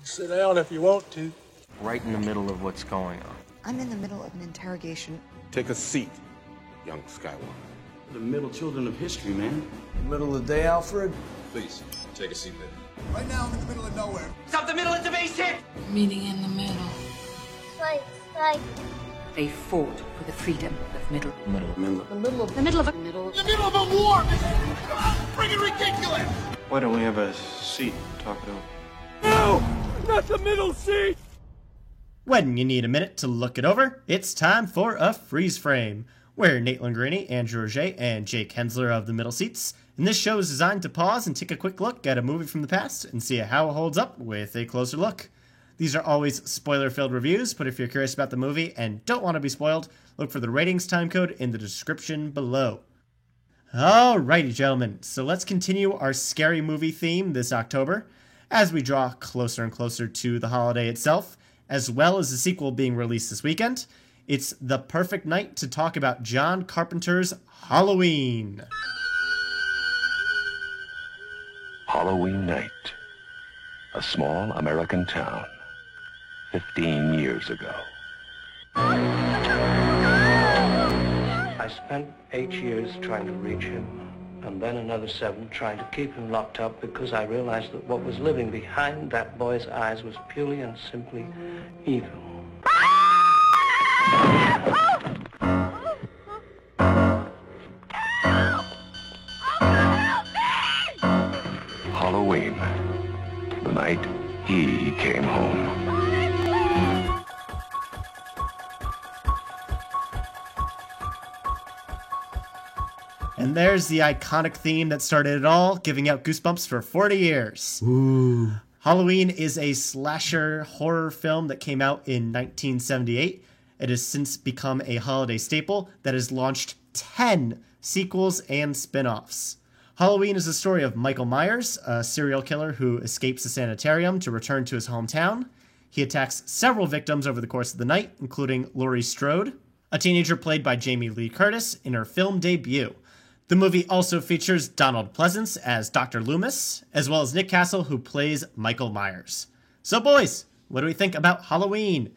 Sit down if you want to. Right in the middle of what's going on. I'm in the middle of an interrogation. Take a seat, young Skywalker. The middle children of history, man. Middle of the day, Alfred? Please, take a seat there. Right now, I'm in the middle of nowhere. Stop the middle, it's a base hit! Meeting in the middle. Fight. They fought for the freedom of middle. The middle of The middle of a middle. The middle of a war! Freaking ridiculous! Why don't we have a seat and talk it over? No! Not the middle seat! When you need a minute to look it over, it's time for a freeze frame, where Nate Lingrini, Andrew Roget, and Jake Hensler of the middle seats. And this show is designed to pause and take a quick look at a movie from the past and see how it holds up with a closer look. These are always spoiler-filled reviews, but if you're curious about the movie and don't want to be spoiled, look for the ratings timecode in the description below. Alrighty, gentlemen, so let's continue our scary movie theme this October as we draw closer and closer to the holiday itself, as well as the sequel being released this weekend. It's the perfect night to talk about John Carpenter's Halloween. Halloween night. A small American town. 15 years ago. I spent 8 years trying to reach him, and then another 7 trying to keep him locked up because I realized that what was living behind that boy's eyes was purely and simply evil. Halloween. The night he came home. And there's the iconic theme that started it all, giving out goosebumps for 40 years. Ooh. Halloween is a slasher horror film that came out in 1978. It has since become a holiday staple that has launched 10 sequels and spin-offs. Halloween is the story of Michael Myers, a serial killer who escapes a sanitarium to return to his hometown. He attacks several victims over the course of the night, including Laurie Strode, a teenager played by Jamie Lee Curtis in her film debut. The movie also features Donald Pleasance as Dr. Loomis, as well as Nick Castle, who plays Michael Myers. So boys, what do we think about Halloween?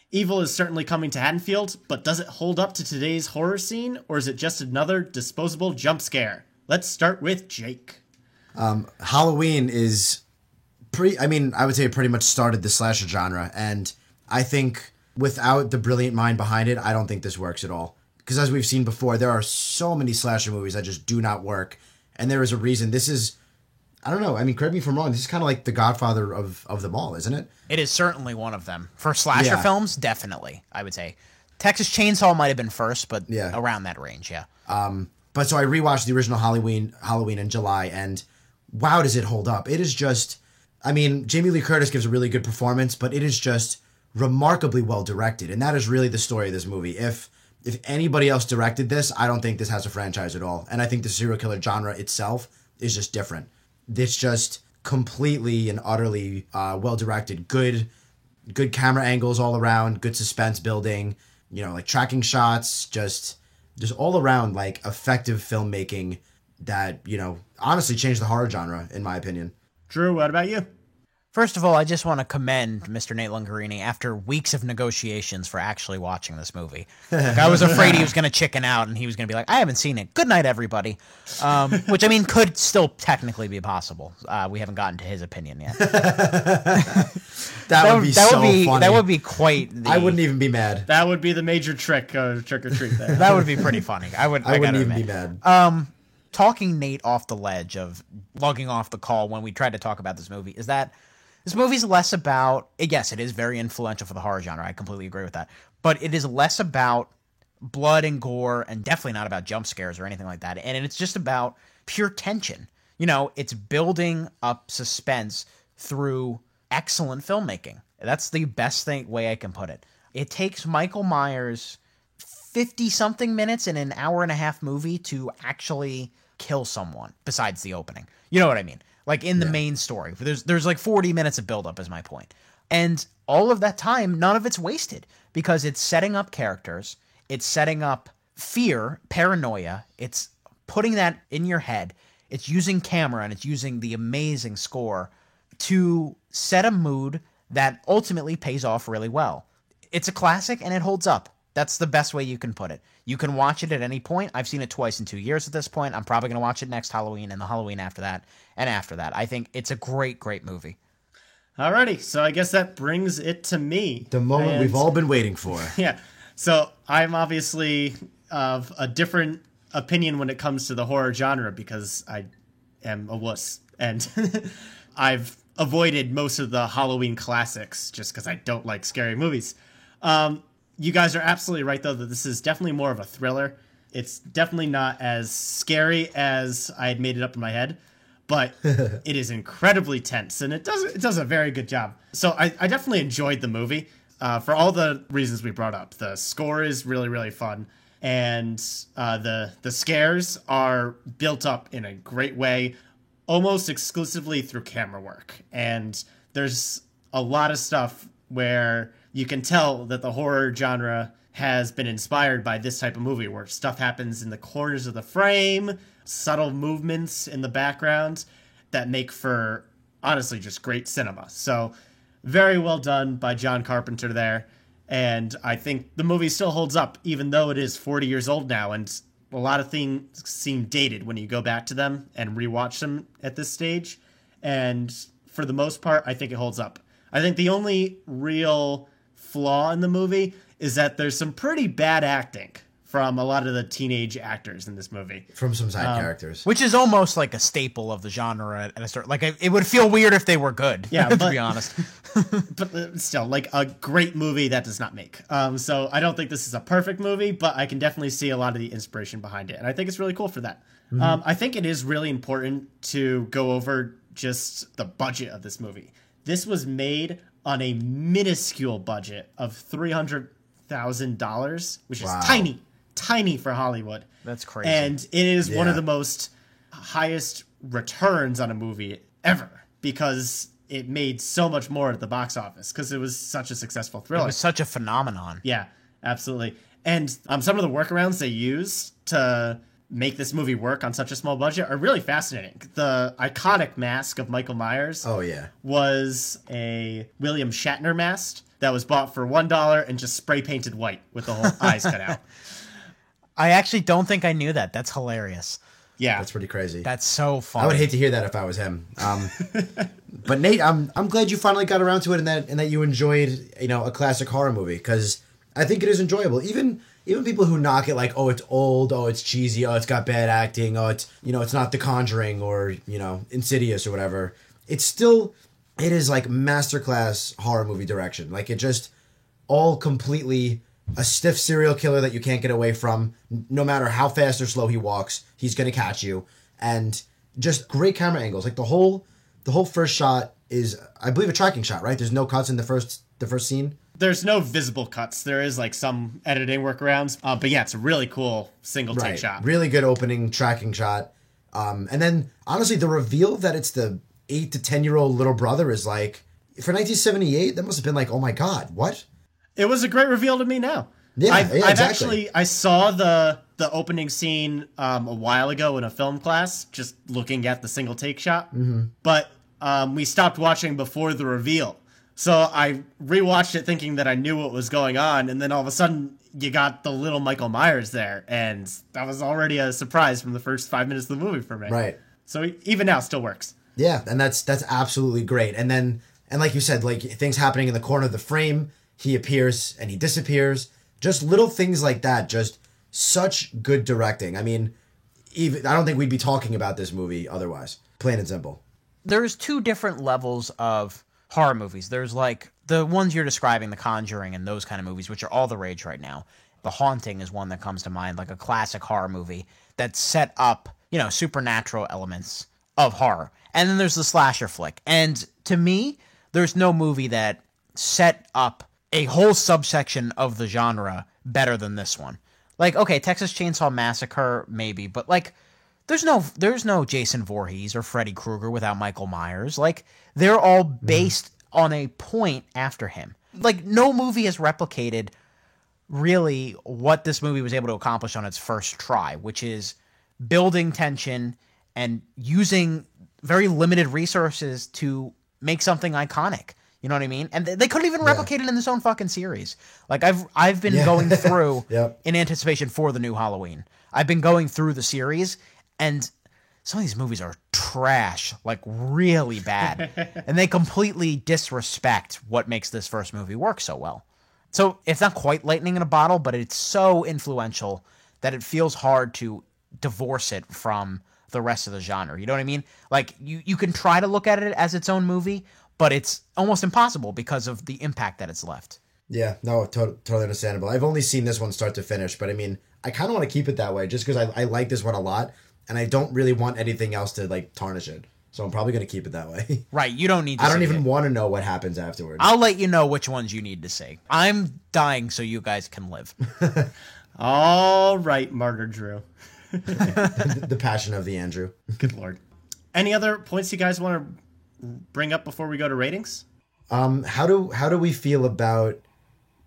Evil is certainly coming to Haddonfield, but does it hold up to today's horror scene, or is it just another disposable jump scare? Let's start with Jake. Halloween is I would say it pretty much started the slasher genre, and I think without the brilliant mind behind it, I don't think this works at all. Because as we've seen before, there are so many slasher movies that just do not work. And there is a reason. This is, I don't know, correct me if I'm wrong, this is kind of like the Godfather of them all, isn't it? It is certainly one of them. For slasher films, definitely, I would say. Texas Chainsaw might have been first, but around that range, yeah. But so I rewatched the original Halloween in July, and wow, does it hold up. It is just, Jamie Lee Curtis gives a really good performance, but it is just remarkably well directed. And that is really the story of this movie. If anybody else directed this, I don't think this has a franchise at all. And I think the serial killer genre itself is just different. It's just completely and utterly well-directed. Good camera angles all around, good suspense building, like tracking shots, just all around like effective filmmaking that, honestly changed the horror genre, in my opinion. Drew, what about you? First of all, I just want to commend Mr. Nate Lingrini after weeks of negotiations for actually watching this movie. I was afraid he was going to chicken out and he was going to be like, I haven't seen it. Good night, everybody. Which, could still technically be possible. We haven't gotten to his opinion yet. That would be so funny. That would be quite I wouldn't even be mad. That would be the major trick or treat there. That would be pretty funny. I wouldn't even be mad. Talking Nate off the ledge of logging off the call when we tried to talk about this movie is that this movie's less about, yes, it is very influential for the horror genre. I completely agree with that. But it is less about blood and gore and definitely not about jump scares or anything like that. And it's just about pure tension. It's building up suspense through excellent filmmaking. That's the best way I can put it. It takes Michael Myers 50-something minutes in an hour-and-a-half movie to actually kill someone besides the opening. You know what I mean? Like in the main story. There's like 40 minutes of buildup is my point. And all of that time, none of it's wasted because it's setting up characters. It's setting up fear, paranoia. It's putting that in your head. It's using camera and it's using the amazing score to set a mood that ultimately pays off really well. It's a classic and it holds up. That's the best way you can put it. You can watch it at any point. I've seen it twice in 2 years at this point. I'm probably going to watch it next Halloween and the Halloween after that and after that. I think it's a great, great movie. Alrighty, so I guess that brings it to me. The moment we've all been waiting for. Yeah, so I'm obviously of a different opinion when it comes to the horror genre because I am a wuss. And I've avoided most of the Halloween classics just because I don't like scary movies. You guys are absolutely right, though, that this is definitely more of a thriller. It's definitely not as scary as I had made it up in my head, but it is incredibly tense, and it does a very good job. So I definitely enjoyed the movie for all the reasons we brought up. The score is really, really fun, and the scares are built up in a great way, almost exclusively through camera work. And there's a lot of stuff where you can tell that the horror genre has been inspired by this type of movie where stuff happens in the corners of the frame, subtle movements in the background that make for, honestly, just great cinema. So very well done by John Carpenter there. And I think the movie still holds up, even though it is 40 years old now. And a lot of things seem dated when you go back to them and rewatch them at this stage. And for the most part, I think it holds up. I think the only real flaw in the movie is that there's some pretty bad acting from a lot of the teenage actors in this movie. From some side characters. Which is almost like a staple of the genre at a start. Like, it would feel weird if they were good, to be honest. But still, like, a great movie that does not make. So I don't think this is a perfect movie, but I can definitely see a lot of the inspiration behind it. And I think it's really cool for that. Mm-hmm. I think it is really important to go over just the budget of this movie. This was made on a minuscule budget of $300,000, which is tiny for Hollywood. That's crazy. And it is one of the most highest returns on a movie ever because it made so much more at the box office because it was such a successful thriller. It was such a phenomenon. Yeah, absolutely. And some of the workarounds they use to make this movie work on such a small budget are really fascinating. The iconic mask of Michael Myers was a William Shatner mask that was bought for $1 and just spray painted white with the whole eyes cut out. I actually don't think I knew that. That's hilarious. Yeah. That's pretty crazy. That's so funny. I would hate to hear that if I was him. But Nate, I'm glad you finally got around to it and that you enjoyed, a classic horror movie because I think it is enjoyable. Even people who knock it like, oh, it's old, oh, it's cheesy, oh, it's got bad acting, oh, it's, it's not The Conjuring or, Insidious or whatever. It is like masterclass horror movie direction. Like, it just all completely a stiff serial killer that you can't get away from. No matter how fast or slow he walks, he's going to catch you. And just great camera angles. Like, the whole first shot is, I believe, a tracking shot, right? There's no cuts in the first scene. There's no visible cuts. There is like some editing workarounds. But yeah, it's a really cool single take shot. Really good opening tracking shot. And then honestly, the reveal that it's the 8 to 10-year-old little brother is like, for 1978, that must have been like, oh my God, what? It was a great reveal to me now. Yeah, exactly. I saw the opening scene a while ago in a film class, just looking at the single take shot. Mm-hmm. But we stopped watching before the reveal. So I rewatched it thinking that I knew what was going on, and then all of a sudden you got the little Michael Myers there, and that was already a surprise from the first 5 minutes of the movie for me. Right. So even now, it still works. Yeah, and that's absolutely great. And then, and like you said, like things happening in the corner of the frame, he appears and he disappears. Just little things like that, just such good directing. I mean, I don't think we'd be talking about this movie otherwise. Plain and simple. There's two different levels of horror movies. There's like the ones you're describing, The Conjuring and those kind of movies, which are all the rage right now. The Haunting is one that comes to mind, like a classic horror movie that set up, supernatural elements of horror. And then there's the slasher flick. And to me, there's no movie that set up a whole subsection of the genre better than this one. Like, okay, Texas Chainsaw Massacre, maybe, but like, there's no Jason Voorhees or Freddy Krueger without Michael Myers. Like, they're all based on a point after him. Like, no movie has replicated really what this movie was able to accomplish on its first try, which is building tension and using very limited resources to make something iconic. You know what I mean? And they couldn't even replicate it in this own fucking series. Like I've been going through in anticipation for the new Halloween. I've been going through the series, and some of these movies are trash, like really bad. And they completely disrespect what makes this first movie work so well. So it's not quite lightning in a bottle, but it's so influential that it feels hard to divorce it from the rest of the genre. You know what I mean? Like you can try to look at it as its own movie, but it's almost impossible because of the impact that it's left. Yeah, no, totally understandable. I've only seen this one start to finish, but I mean, I kind of want to keep it that way just because I like this one a lot, and I don't really want anything else to like tarnish it. So I'm probably going to keep it that way. Right, you don't need to I don't even want to know what happens afterwards. I'll let you know which ones you need to see. I'm dying so you guys can live. All right, Martyr Drew. The passion of the Andrew. Good Lord. Any other points you guys want to bring up before we go to ratings? How do we feel about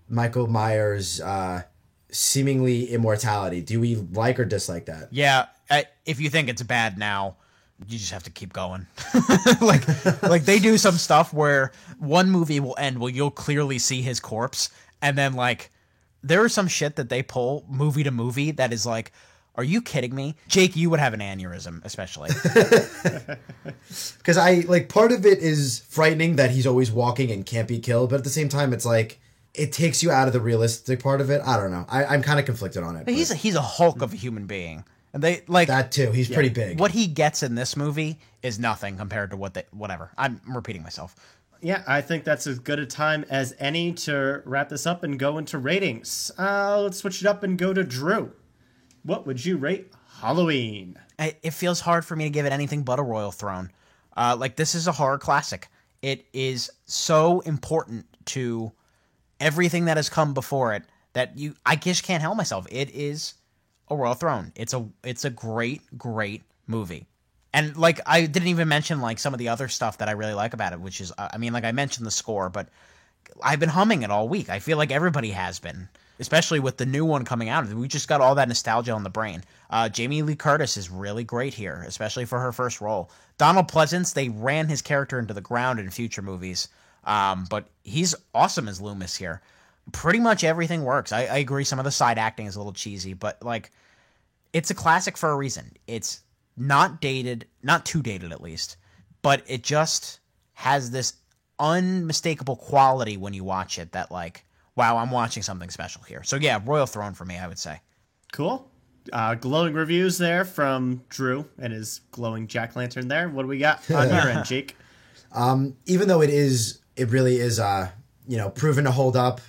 Michael Myers' seemingly immortality? Do we like or dislike that? Yeah, if you think it's bad now, you just have to keep going. like they do some stuff where one movie will end where you'll clearly see his corpse, and then like there is some shit that they pull movie to movie that is like, are you kidding me? Jake, you would have an aneurysm, especially. Because I like part of it is frightening that he's always walking and can't be killed, but at the same time, it's like it takes you out of the realistic part of it. I don't know. I'm kind of conflicted on it. He's a Hulk of a human being, and they like that too. He's pretty big. What he gets in this movie is nothing compared to whatever. I'm repeating myself. Yeah, I think that's as good a time as any to wrap this up and go into ratings. Let's switch it up and go to Drew. What would you rate Halloween? It feels hard for me to give it anything but a Royal Throne. Like, this is a horror classic. It is so important to everything that has come before it that I just can't help myself. It is a Royal Throne. It's a great, great movie. And, like, I didn't even mention, like, some of the other stuff that I really like about it, which is, I mean, like, I mentioned the score, but I've been humming it all week. I feel like everybody has been. Especially with the new one coming out. We just got all that nostalgia on the brain. Jamie Lee Curtis is really great here, especially for her first role. Donald Pleasance, they ran his character into the ground in future movies, but he's awesome as Loomis here. Pretty much everything works. I agree some of the side acting is a little cheesy, but like it's a classic for a reason. It's not dated, not too dated at least, but it just has this unmistakable quality when you watch it that like, wow, I'm watching something special here. So yeah, Royal Throne for me, I would say. Cool. Glowing reviews there from Drew and his glowing jack-lantern there. What do we got on your end, Jake? Even though it really is, proven to hold up,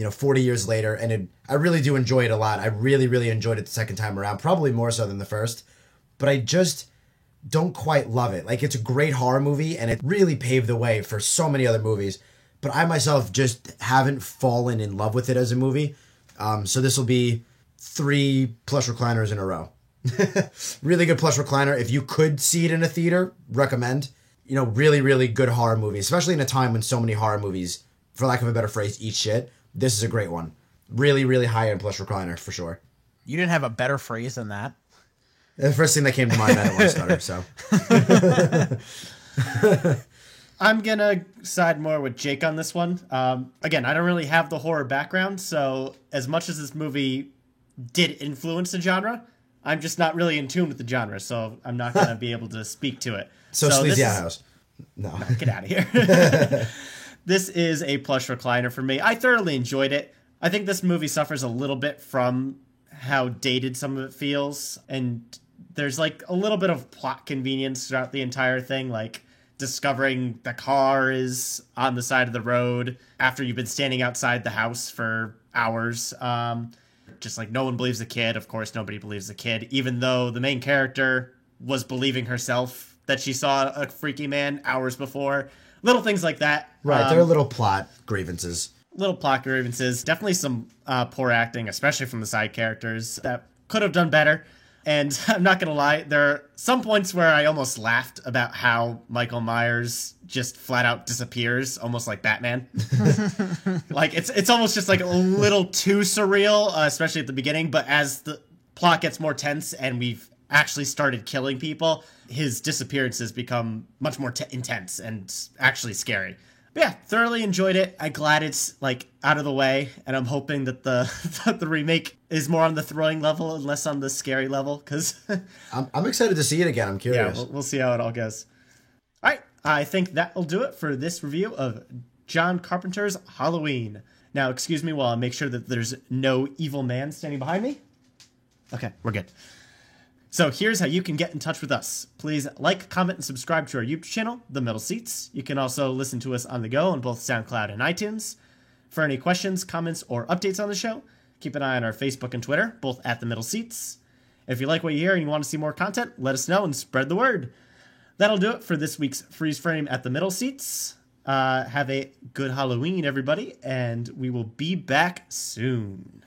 40 years later, and I really do enjoy it a lot. I really, really enjoyed it the second time around, probably more so than the first, but I just don't quite love it. Like, it's a great horror movie, and it really paved the way for so many other movies. But I myself just haven't fallen in love with it as a movie. So this will be 3 plush recliners in a row. Really good plush recliner. If you could see it in a theater, recommend. Really, really good horror movie, especially in a time when so many horror movies, for lack of a better phrase, eat shit. This is a great one. Really, really high-end plush recliner, for sure. You didn't have a better phrase than that? The first thing that came to mind, I don't want to stutter, so... I'm going to side more with Jake on this one. Again, I don't really have the horror background, so as much as this movie did influence the genre, I'm just not really in tune with the genre, so I'm not going to be able to speak to it. So Sleazy House. No. Get out of here. This is a plush recliner for me. I thoroughly enjoyed it. I think this movie suffers a little bit from how dated some of it feels, and there's like a little bit of plot convenience throughout the entire thing, like discovering the car is on the side of the road after you've been standing outside the house for hours. Just like no one believes the kid. Of course, nobody believes the kid, even though the main character was believing herself that she saw a freaky man hours before. Little things like that. Right, there are little plot grievances. Definitely some poor acting, especially from the side characters that could have done better. And I'm not going to lie, there are some points where I almost laughed about how Michael Myers just flat out disappears, almost like Batman. Like, it's almost just like a little too surreal, especially at the beginning. But as the plot gets more tense and we've actually started killing people, his disappearances become much more intense and actually scary. But yeah, thoroughly enjoyed it. I'm glad it's like out of the way, and I'm hoping that the that the remake is more on the thrilling level and less on the scary level. Because I'm excited to see it again. I'm curious. Yeah, we'll see how it all goes. All right, I think that will do it for this review of John Carpenter's Halloween. Now, excuse me while I make sure that there's no evil man standing behind me. Okay, we're good. So here's how you can get in touch with us. Please like, comment, and subscribe to our YouTube channel, The Middle Seats. You can also listen to us on the go on both SoundCloud and iTunes. For any questions, comments, or updates on the show, keep an eye on our Facebook and Twitter, both at The Middle Seats. If you like what you hear and you want to see more content, let us know and spread the word. That'll do it for this week's Freeze Frame at The Middle Seats. Have a good Halloween, everybody, and we will be back soon.